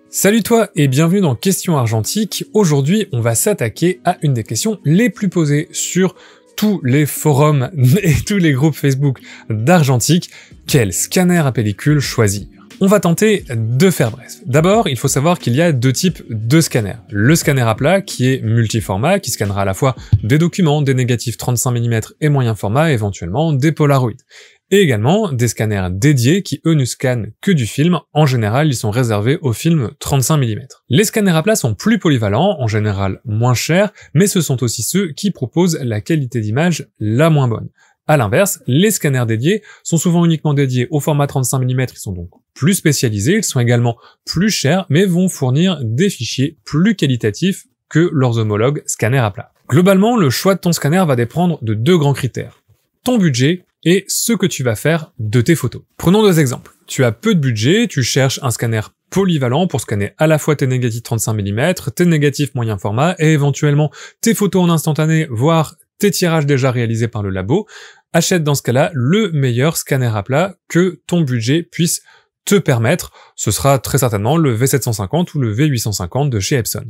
Salut toi et bienvenue dans Questions Argentiques. Aujourd'hui, on va s'attaquer à une des questions les plus posées sur tous les forums et tous les groupes Facebook d'argentique. Quel scanner à pellicule choisir? On va tenter de faire bref. D'abord, il faut savoir qu'il y a deux types de scanners. Le scanner à plat, qui est multiformat, qui scannera à la fois des documents, des négatifs 35 mm et moyen format, éventuellement des Polaroid. Et également des scanners dédiés qui, eux, ne scannent que du film. En général, ils sont réservés aux films 35 mm. Les scanners à plat sont plus polyvalents, en général moins chers, mais ce sont aussi ceux qui proposent la qualité d'image la moins bonne. À l'inverse, les scanners dédiés sont souvent uniquement dédiés au format 35 mm, ils sont donc plus spécialisés, ils sont également plus chers, mais vont fournir des fichiers plus qualitatifs que leurs homologues scanners à plat. Globalement, le choix de ton scanner va dépendre de deux grands critères. Ton budget et ce que tu vas faire de tes photos. Prenons deux exemples. Tu as peu de budget, tu cherches un scanner polyvalent pour scanner à la fois tes négatifs 35 mm, tes négatifs moyen format et éventuellement tes photos en instantané, voire tes tirages déjà réalisés par le labo. Achète dans ce cas-là le meilleur scanner à plat que ton budget puisse te permettre. Ce sera très certainement le V750 ou le V850 de chez Epson.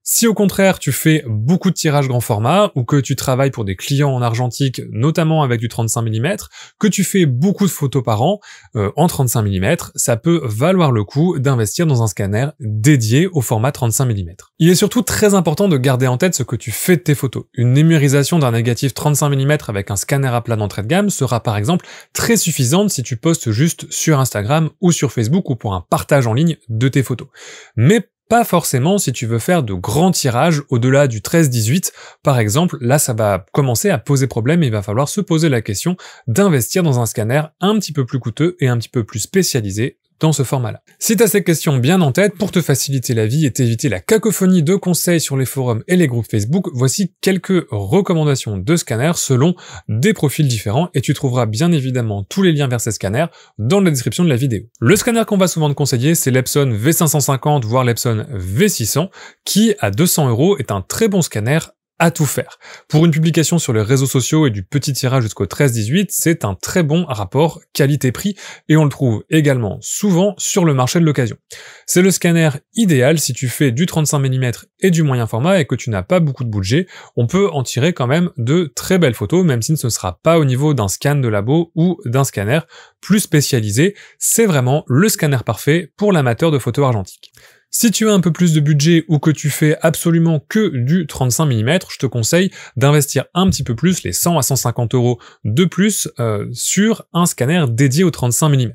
Si au contraire tu fais beaucoup de tirages grand format ou que tu travailles pour des clients en argentique, notamment avec du 35 mm, que tu fais beaucoup de photos par an en 35 mm, ça peut valoir le coup d'investir dans un scanner dédié au format 35 mm. Il est surtout très important de garder en tête ce que tu fais de tes photos. Une numérisation d'un négatif 35 mm avec un scanner à plat d'entrée de gamme sera par exemple très suffisante si tu postes juste sur Instagram ou sur Facebook ou pour un partage en ligne de tes photos. Mais pas forcément si tu veux faire de grands tirages au-delà du 13-18, par exemple, là ça va commencer à poser problème et il va falloir se poser la question d'investir dans un scanner un petit peu plus coûteux et un petit peu plus spécialisé dans ce format-là. Si t'as ces questions bien en tête, pour te faciliter la vie et t'éviter la cacophonie de conseils sur les forums et les groupes Facebook, voici quelques recommandations de scanners selon des profils différents et tu trouveras bien évidemment tous les liens vers ces scanners dans la description de la vidéo. Le scanner qu'on va souvent te conseiller, c'est l'Epson V550 voire l'Epson V600 qui, à 200 € est un très bon scanner à tout faire. Pour une publication sur les réseaux sociaux et du petit tirage jusqu'au 13-18, c'est un très bon rapport qualité-prix et on le trouve également souvent sur le marché de l'occasion. C'est le scanner idéal si tu fais du 35 mm et du moyen format et que tu n'as pas beaucoup de budget, on peut en tirer quand même de très belles photos, même si ce ne sera pas au niveau d'un scan de labo ou d'un scanner plus spécialisé. C'est vraiment le scanner parfait pour l'amateur de photos argentiques. Si tu as un peu plus de budget ou que tu fais absolument que du 35 mm, je te conseille d'investir un petit peu plus, les 100 à 150 € de plus, sur un scanner dédié au 35 mm.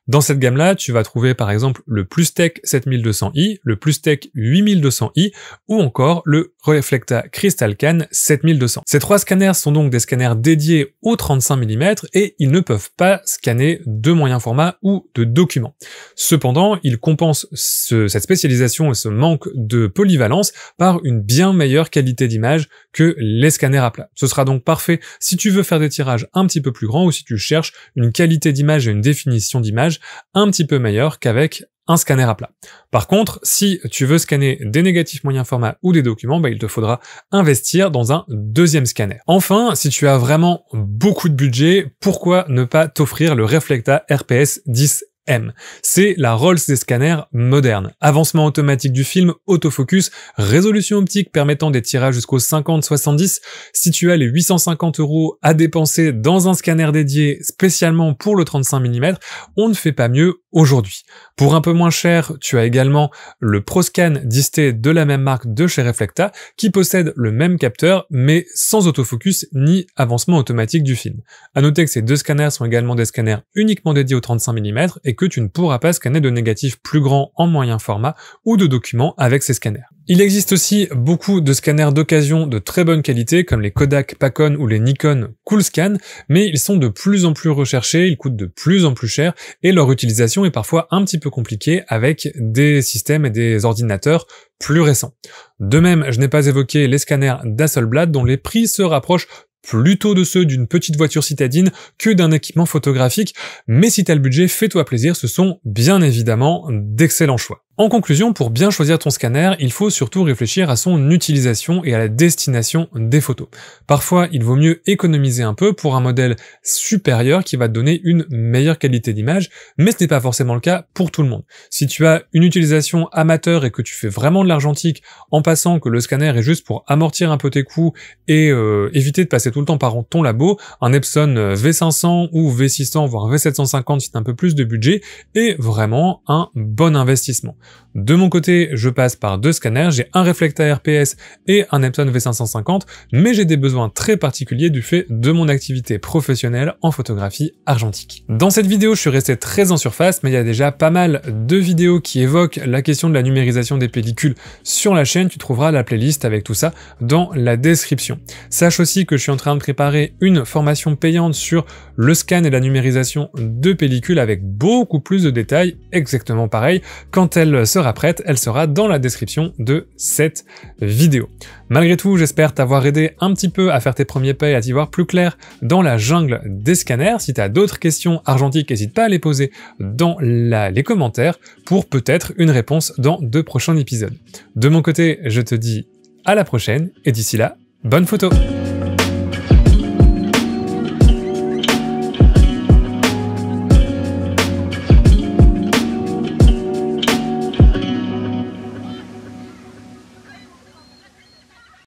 Dans cette gamme-là, tu vas trouver par exemple le Plustek 7200i, le Plustek 8200i ou encore le Reflecta Crystalcan 7200. Ces trois scanners sont donc des scanners dédiés au 35 mm et ils ne peuvent pas scanner de moyen format ou de documents. Cependant, ils compensent cette spécialisation et ce manque de polyvalence par une bien meilleure qualité d'image que les scanners à plat. Ce sera donc parfait si tu veux faire des tirages un petit peu plus grands ou si tu cherches une qualité d'image et une définition d'image un petit peu meilleure qu'avec un scanner à plat. Par contre, si tu veux scanner des négatifs moyen format ou des documents, il te faudra investir dans un deuxième scanner. Enfin, si tu as vraiment beaucoup de budget, pourquoi ne pas t'offrir le Reflecta RPS 10 M. C'est la Rolls des scanners modernes. Avancement automatique du film, autofocus, résolution optique permettant des tirages jusqu'au 50-70. Si tu as les 850 € à dépenser dans un scanner dédié spécialement pour le 35 mm, on ne fait pas mieux aujourd'hui. Pour un peu moins cher, tu as également le ProScan 10T de la même marque de chez Reflecta qui possède le même capteur mais sans autofocus ni avancement automatique du film. À noter que ces deux scanners sont également des scanners uniquement dédiés au 35 mm et que tu ne pourras pas scanner de négatifs plus grands en moyen format ou de documents avec ces scanners. Il existe aussi beaucoup de scanners d'occasion de très bonne qualité comme les Kodak Pacon ou les Nikon Coolscan, mais ils sont de plus en plus recherchés, ils coûtent de plus en plus cher et leur utilisation est parfois un petit peu compliquée avec des systèmes et des ordinateurs plus récents. De même, je n'ai pas évoqué les scanners d'Hasselblad dont les prix se rapprochent plutôt de ceux d'une petite voiture citadine que d'un équipement photographique, mais si t'as le budget, fais-toi plaisir, ce sont bien évidemment d'excellents choix. En conclusion, pour bien choisir ton scanner, il faut surtout réfléchir à son utilisation et à la destination des photos. Parfois, il vaut mieux économiser un peu pour un modèle supérieur qui va te donner une meilleure qualité d'image, mais ce n'est pas forcément le cas pour tout le monde. Si tu as une utilisation amateur et que tu fais vraiment de l'argentique en passant que le scanner est juste pour amortir un peu tes coûts et éviter de passer tout le temps par ton labo, un Epson V500 ou V600 voire V750 si tu as un peu plus de budget est vraiment un bon investissement. De mon côté, je passe par 2 scanners, j'ai un Reflecta RPS et un Epson V550, mais j'ai des besoins très particuliers du fait de mon activité professionnelle en photographie argentique. Dans cette vidéo, je suis resté très en surface, mais il y a déjà pas mal de vidéos qui évoquent la question de la numérisation des pellicules sur la chaîne. Tu trouveras la playlist avec tout ça dans la description. Sache aussi que je suis en train de préparer une formation payante sur le scan et la numérisation de pellicules avec beaucoup plus de détails, exactement pareil. Quand elle sera prête, elle sera dans la description de cette vidéo. Malgré tout, j'espère t'avoir aidé un petit peu à faire tes premiers pas et à t'y voir plus clair dans la jungle des scanners. Si tu as d'autres questions argentiques, n'hésite pas à les poser dans les commentaires pour peut-être une réponse dans de prochains épisodes. De mon côté, je te dis à la prochaine et d'ici là, bonne photo!